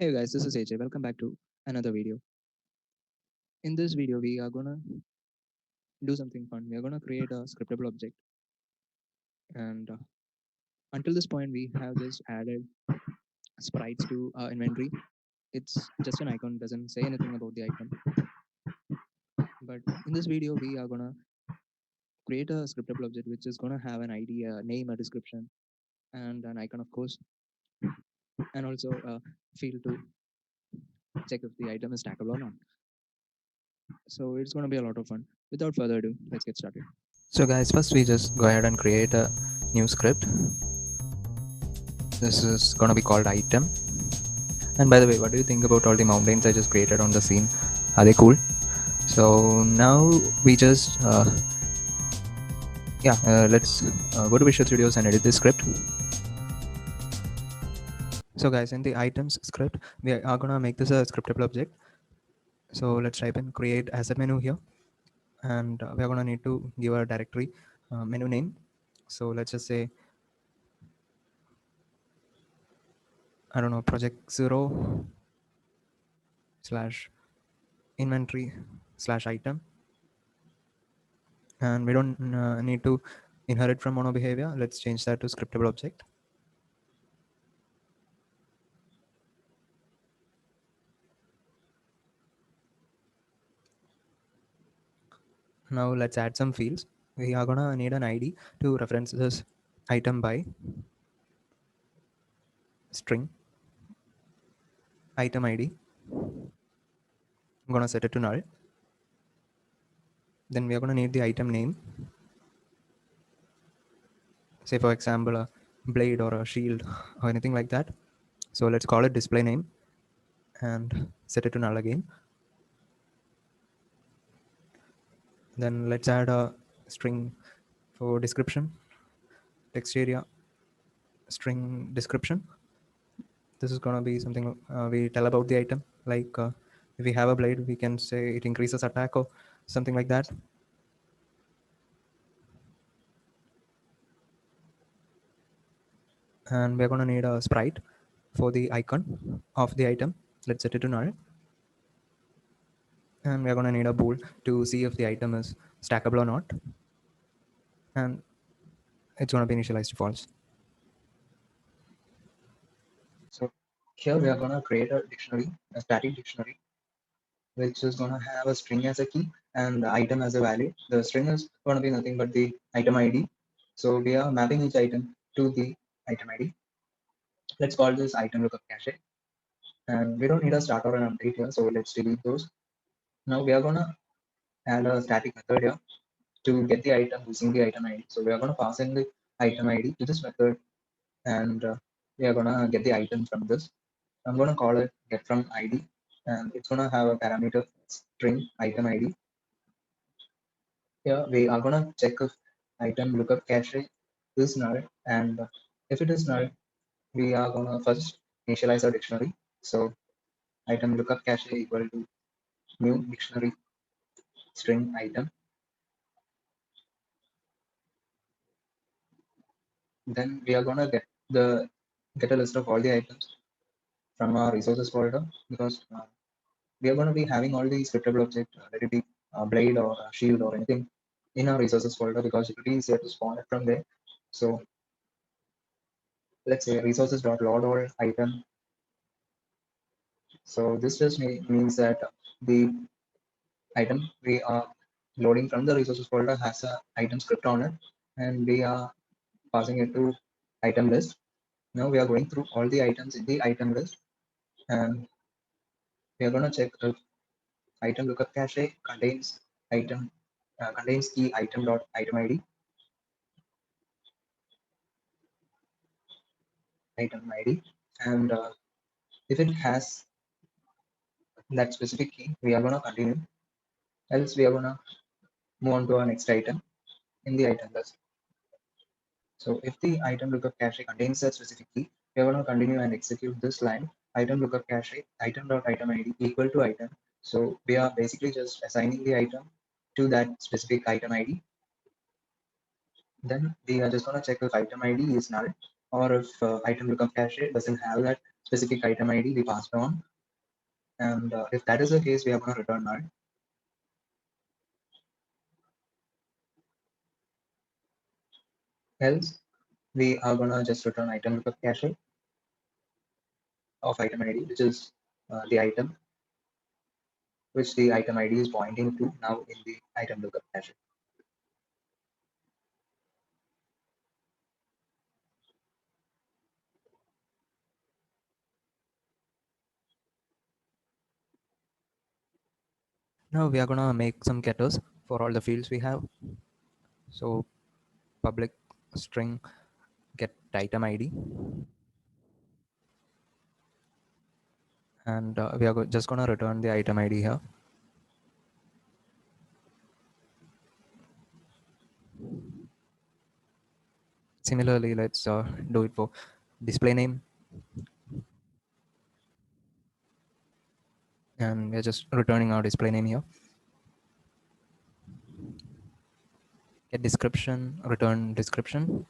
Hey guys, this is AJ. Welcome back to another video. In this video, we are gonna do something fun. We are gonna create a scriptable object, and until this point, we have just added sprites to our inventory. It's just an icon, doesn't say anything about the item. But in this video, we are gonna create a scriptable object which is gonna have an ID, a name, a description, and an icon, of course, and also a field to check if the item is stackable or not. So it's gonna be a lot of fun. Without further ado, let's get started. So guys, first we just go ahead and create a new script. This is gonna be called item. And by the way, what do you think about all the mountains I just created on the scene? Are they cool? So now we just let's go to Visual Studios and edit this script. So guys, in the items script, we are gonna make this a scriptable object. So let's type in create asset menu here, and we are gonna need to give a directory menu name. So let's just say, I don't know, project 0 slash inventory slash item, and we don't need to inherit from mono behavior. Let's change that to scriptable object. Now let's add some fields. We are gonna need an ID to reference this item by string item ID. I'm gonna set it to null. Then we are gonna need the item name, say for example a blade or a shield or anything like that. So let's call it display name and set it to null again. Then let's add a string for description, text area string description. This is going to be something we tell about the item, like if we have a blade, we can say it increases attack or something like that. And we're going to need a sprite for the icon of the item. Let's set it to null. And we're going to need a bool to see if the item is stackable or not, and it's going to be initialized to false. So here we are gonna create a dictionary, a static dictionary, which is going to have a string as a key and the item as a value. The string is going to be nothing but the item ID. So we are mapping each item to the item ID. Let's call this item lookup cache. And we don't need a start or an update here, so let's delete those. Now we are going to add a static method here to get the item using the item ID. So we are going to pass in the item ID to this method, and we are going to get the item from this. I'm going to call it get from ID, and it's going to have a parameter string item ID. Here we are going to check if item lookup cache is null, and if it is null, we are going to first initialize our dictionary. So item lookup cache equal to new dictionary string item. Then we are going to get a list of all the items from our resources folder, because we are going to be having all the scriptable object, let it be a blade or a shield or anything, in our resources folder, because it will be easier to spawn it from there. So let's say resources.load all item. So this just means that the item we are loading from the resources folder has a item script on it, and we are passing it to item list. Now we are going through all the items in the item list, and we are going to check if item lookup cache contains key item dot item ID, and if it has that specific key, we are going to continue. Else we are going to move on to our next item in the item list. So if the item lookup cache contains that specific key, we are going to continue and execute this line, item lookup cache item dot item ID equal to item. So we are basically just assigning the item to that specific item ID. Then we are just going to check if item ID is null, or if item lookup cache doesn't have that specific item ID we passed on. And if that is the case, we are going to return null. Else, we are going to just return item lookup cache of item ID, which is the item which the item ID is pointing to now in the item lookup cache. Now we are going to make some getters for all the fields we have. So public string get item ID, and we are just going to return the item ID here. Similarly, let's do it for display name, and we're just returning our display name here. Get description, return description.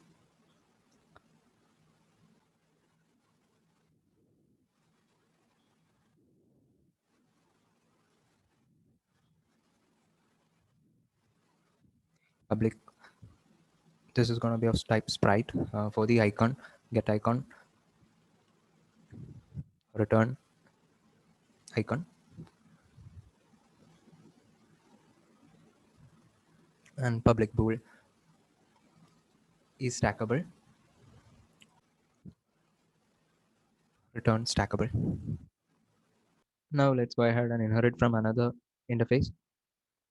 Public, this is going to be of type sprite. For the icon, get icon, return icon, and public bool is stackable, return stackable. Now let's go ahead and inherit from another interface,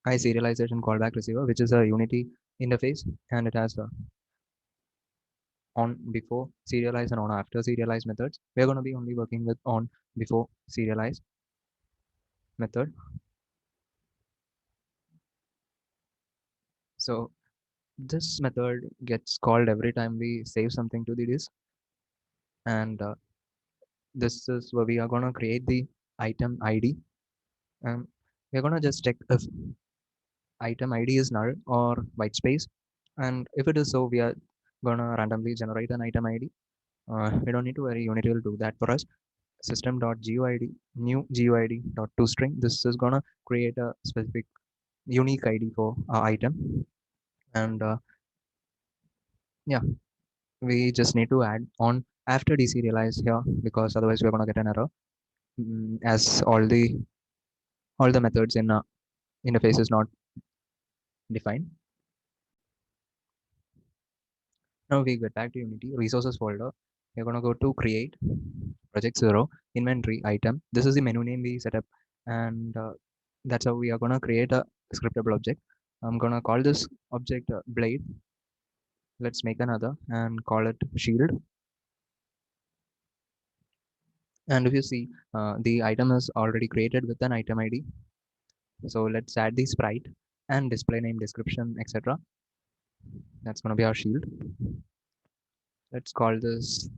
iSerialization callback receiver, which is a Unity interface, and it has a on before serialize and on after serialize methods. We're going to be only working with on before serialize method. So this method gets called every time we save something to the disk, and this is where we are going to create the item ID. We're going to just check if item ID is null or white space, and if it is so, we are going to randomly generate an item ID. We don't need to worry, Unity will do that for us. System.guid new guid.toString. This is gonna create a specific unique ID for our item, and yeah, we just need to add on after deserialize here, because otherwise we're gonna get an error, as all the methods in interface is not defined. Now we get back to Unity resources folder. We're gonna go to create project 0 inventory item. This is the menu name we set up, and that's how we are gonna create a scriptable object. I'm gonna call this object blade. Let's make another and call it shield. And if you see, the item is already created with an item ID. So let's add the sprite and display name, description, etc. That's gonna be our shield. Let's call this,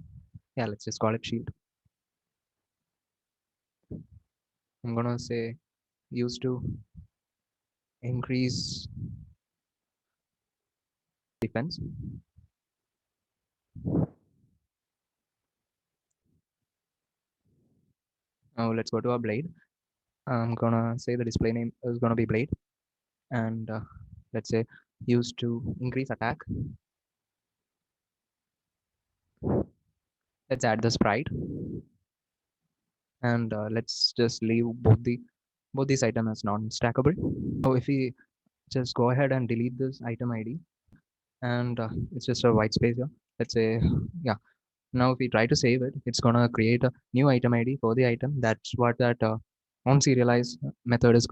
yeah, let's just call it shield. I'm gonna say used to increase defense. Now let's go to our blade. I'm gonna say the display name is gonna be blade, and let's say used to increase attack. Let's add the sprite, and let's just leave both these items as non-stackable. So if we just go ahead and delete this item ID, and it's just a white space here. Let's say, yeah. Now if we try to save it, it's gonna create a new item ID for the item. That's what that on serialize method is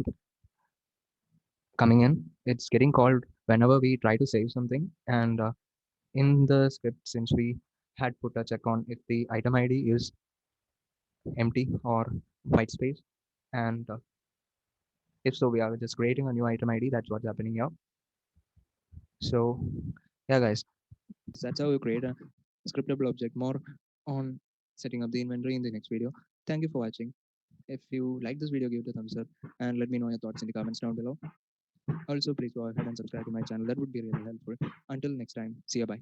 coming in. It's getting called whenever we try to save something, and in the script, since we had put a check on if the item ID is empty or white space, and if so, we are just creating a new item ID. That's what's happening here. So yeah, guys, that's how you create a scriptable object. More on setting up the inventory in the next video. Thank you for watching. If you like this video, give it a thumbs up and let me know your thoughts in the comments down below. Also, please go ahead and subscribe to my channel. That would be really helpful. Until next time, see you, bye.